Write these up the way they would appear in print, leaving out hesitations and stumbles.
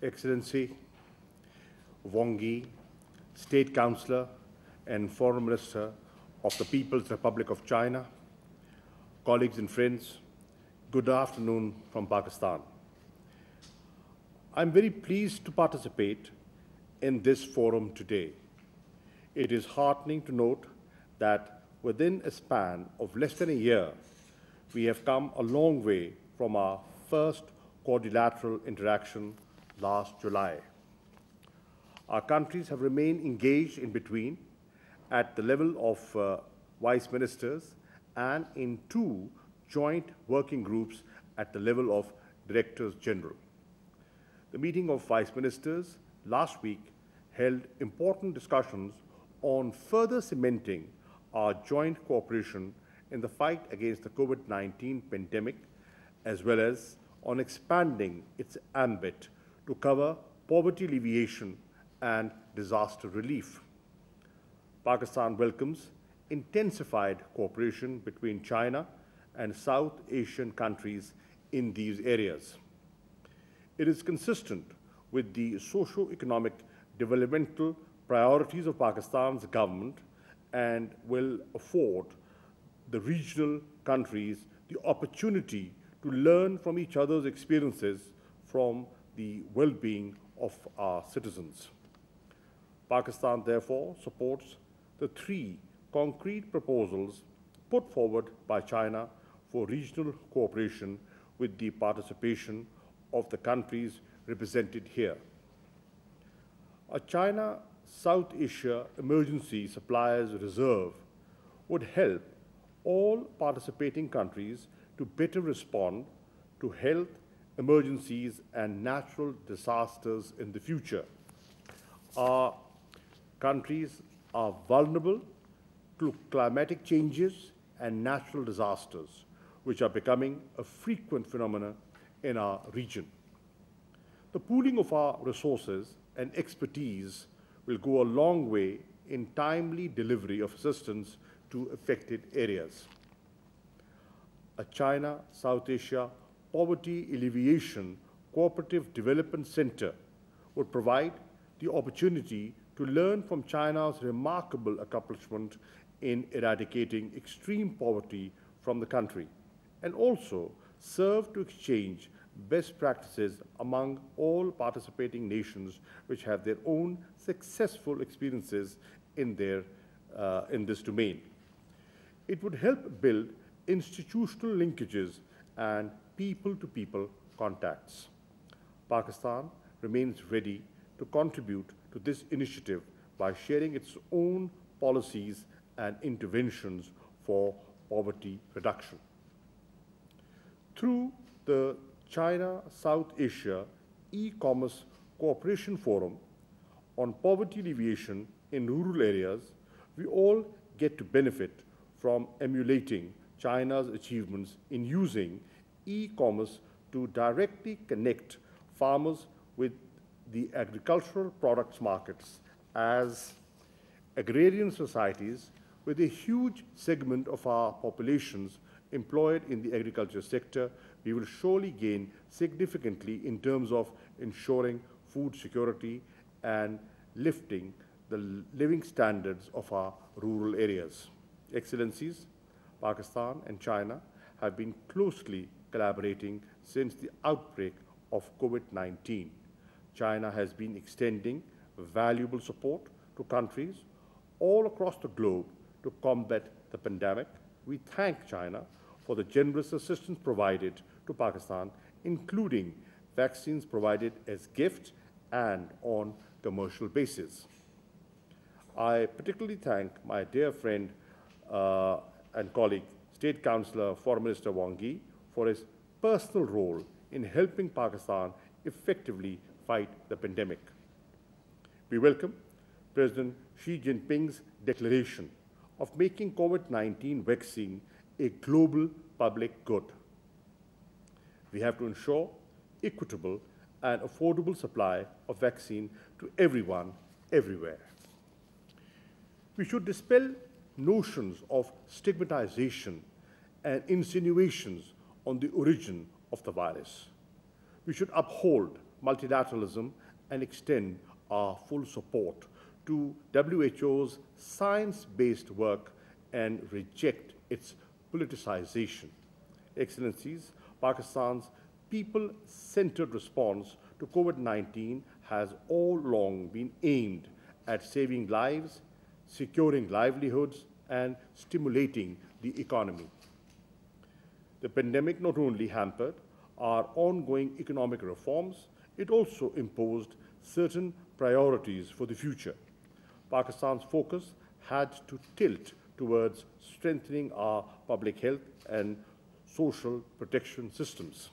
Excellency Wang Yi, State Councillor and Foreign Minister of the People's Republic of China, colleagues and friends, good afternoon from Pakistan. I'm very pleased to participate in this forum today. It is heartening to note that within a span of less than a year, we have come a long way from our first quadrilateral interaction last July. Our countries have remained engaged in between at the level of vice ministers and in 2 joint working groups at the level of directors general. The meeting of vice ministers last week held important discussions on further cementing our joint cooperation in the fight against the COVID-19 pandemic, as well as on expanding its ambit to cover poverty alleviation and disaster relief. Pakistan welcomes intensified cooperation between China and South Asian countries in these areas. It is consistent with the socio-economic developmental priorities of Pakistan's government and will afford the regional countries the opportunity to learn from each other's experiences from the well-being of our citizens. Pakistan, therefore, supports the 3 concrete proposals put forward by China for regional cooperation with the participation of the countries represented here. A China-South Asia Emergency Suppliers Reserve would help all participating countries to better respond to health emergencies and natural disasters in the future. Our countries are vulnerable to climatic changes and natural disasters, which are becoming a frequent phenomenon in our region. The pooling of our resources and expertise will go a long way in timely delivery of assistance to affected areas. A China-South Asia Poverty Alleviation Cooperative Development Center would provide the opportunity to learn from China's remarkable accomplishment in eradicating extreme poverty from the country, and also serve to exchange best practices among all participating nations which have their own successful experiences in this domain. It would help build institutional linkages and people-to-people contacts. Pakistan remains ready to contribute to this initiative by sharing its own policies and interventions for poverty reduction. Through the China-South Asia E-Commerce Cooperation Forum on poverty alleviation in rural areas, we all get to benefit from emulating China's achievements in using e-commerce to directly connect farmers with the agricultural products markets. As agrarian societies with a huge segment of our populations employed in the agriculture sector, we will surely gain significantly in terms of ensuring food security and lifting the living standards of our rural areas. Excellencies, Pakistan and China have been closely collaborating since the outbreak of COVID-19. China has been extending valuable support to countries all across the globe to combat the pandemic. We thank China for the generous assistance provided to Pakistan, including vaccines provided as gifts and on commercial basis. I particularly thank my dear friend and colleague, State Councillor Foreign Minister Wang Yi, for his personal role in helping Pakistan effectively fight the pandemic. We welcome President Xi Jinping's declaration of making COVID-19 vaccine a global public good. We have to ensure equitable and affordable supply of vaccine to everyone, everywhere. We should dispel notions of stigmatization and insinuations on the origin of the virus. We should uphold multilateralism and extend our full support to WHO's science-based work and reject its politicization. Excellencies, Pakistan's people-centered response to COVID-19 has all along been aimed at saving lives, securing livelihoods, and stimulating the economy. The pandemic not only hampered our ongoing economic reforms, it also imposed certain priorities for the future. Pakistan's focus had to tilt towards strengthening our public health and social protection systems.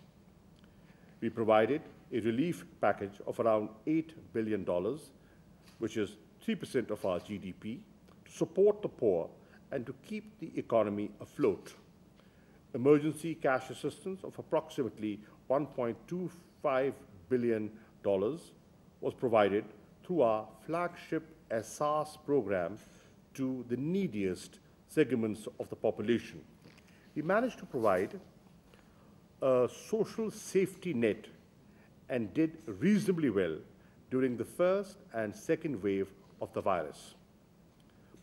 We provided a relief package of around $8 billion, which is 3% of our GDP, to support the poor and to keep the economy afloat. Emergency cash assistance of approximately $1.25 billion was provided through our flagship Ehsaas program to the neediest segments of the population. We managed to provide a social safety net and did reasonably well during the first and second wave of the virus.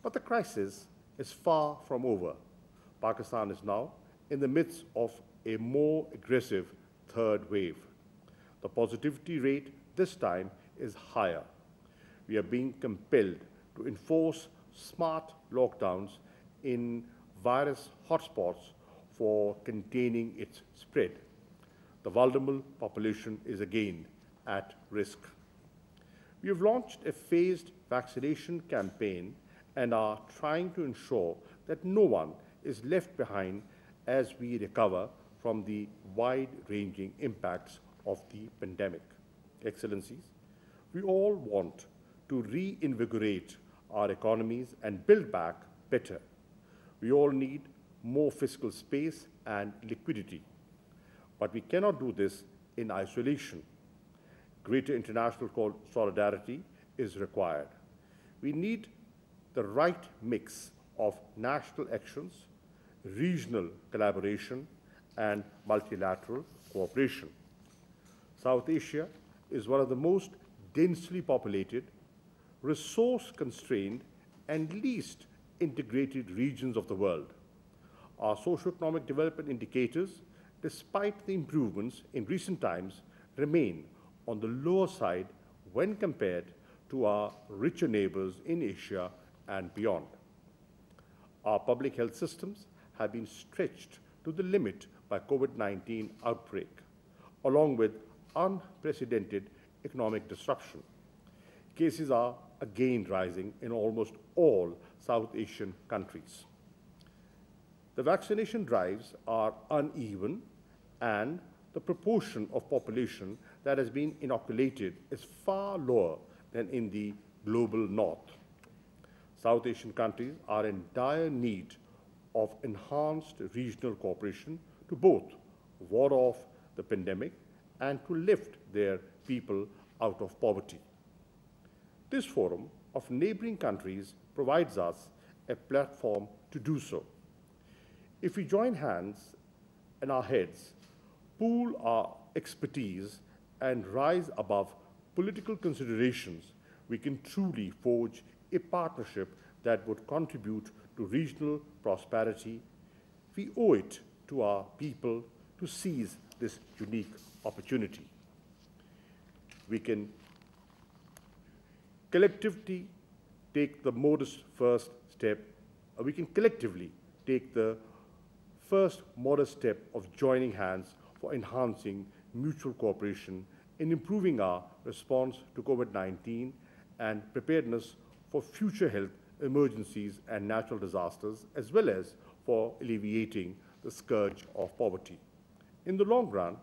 But the crisis is far from over. Pakistan is now in the midst of a more aggressive third wave. The positivity rate this time is higher. We are being compelled to enforce smart lockdowns in virus hotspots for containing its spread. The vulnerable population is again at risk. We have launched a phased vaccination campaign and are trying to ensure that no one is left behind as we recover from the wide-ranging impacts of the pandemic. Excellencies, we all want to reinvigorate our economies and build back better. We all need more fiscal space and liquidity. But we cannot do this in isolation. Greater international solidarity is required. We need the right mix of national actions, regional collaboration, and multilateral cooperation. South Asia is one of the most densely populated, resource-constrained, and least integrated regions of the world. Our socio-economic development indicators, despite the improvements in recent times, remain on the lower side when compared to our richer neighbors in Asia and beyond. Our public health systems have been stretched to the limit by COVID-19 outbreak, along with unprecedented economic disruption. Cases are again rising in almost all South Asian countries. The vaccination drives are uneven, and the proportion of population that has been inoculated is far lower than in the global north. South Asian countries are in dire need of enhanced regional cooperation to both ward off the pandemic and to lift their people out of poverty. This forum of neighboring countries provides us a platform to do so. If we join hands and our heads, pool our expertise, and rise above political considerations, we can truly forge a partnership that would contribute to regional prosperity. We owe it to our people to seize this unique opportunity. We can collectively take the modest first step, we can collectively take the first modest step of joining hands for enhancing mutual cooperation in improving our response to COVID-19 and preparedness for future health emergencies and natural disasters, as well as for alleviating the scourge of poverty. In the long run,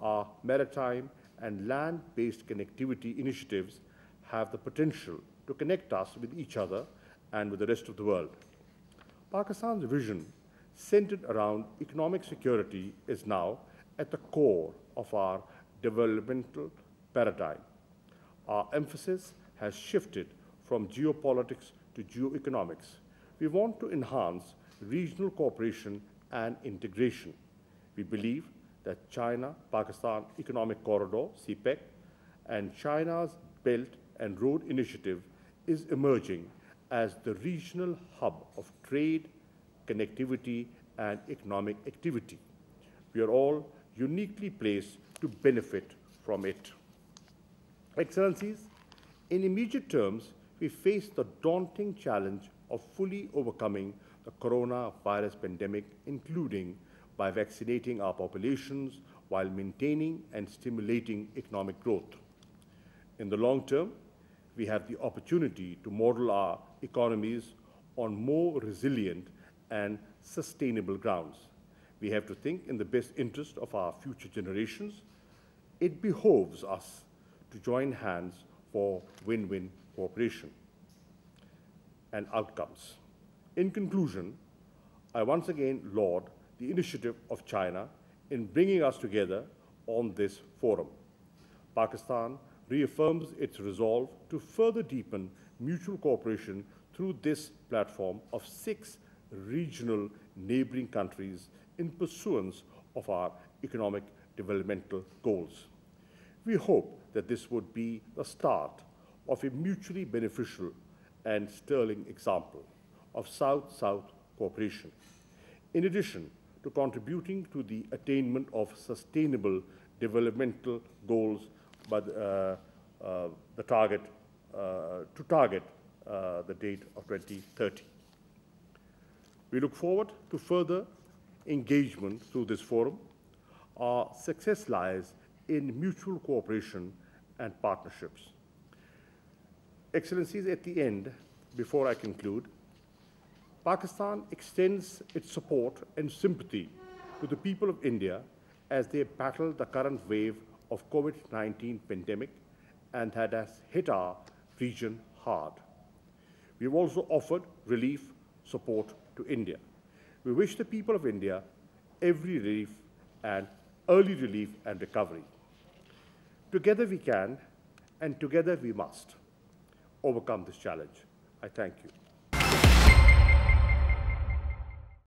our maritime and land-based connectivity initiatives have the potential to connect us with each other and with the rest of the world. Pakistan's vision, centered around economic security, is now at the core of our developmental paradigm. Our emphasis has shifted from geopolitics to geoeconomics. We want to enhance regional cooperation and integration. We believe that China-Pakistan Economic Corridor, CPEC, and China's Belt and Road Initiative is emerging as the regional hub of trade, connectivity, and economic activity. We are all uniquely placed to benefit from it. Excellencies, in immediate terms, we face the daunting challenge of fully overcoming the coronavirus pandemic, including by vaccinating our populations while maintaining and stimulating economic growth. In the long term, we have the opportunity to model our economies on more resilient and sustainable grounds. We have to think in the best interest of our future generations. It behoves us to join hands for win-win cooperation and outcomes. In conclusion, I once again laud the initiative of China in bringing us together on this forum. Pakistan reaffirms its resolve to further deepen mutual cooperation through this platform of 6 regional neighboring countries in pursuance of our economic developmental goals. We hope that this would be the start of a mutually beneficial and sterling example of South-South cooperation. In addition to contributing to the attainment of sustainable developmental goals by the target the date of 2030. We look forward to further engagement through this forum. Our success lies in mutual cooperation and partnerships. Excellencies, at the end, before I conclude, Pakistan extends its support and sympathy to the people of India as they battle the current wave of COVID-19 pandemic and that has hit our region hard. We have also offered relief support to India. We wish the people of India every relief and early relief and recovery. Together we can, and together we must overcome this challenge. I thank you.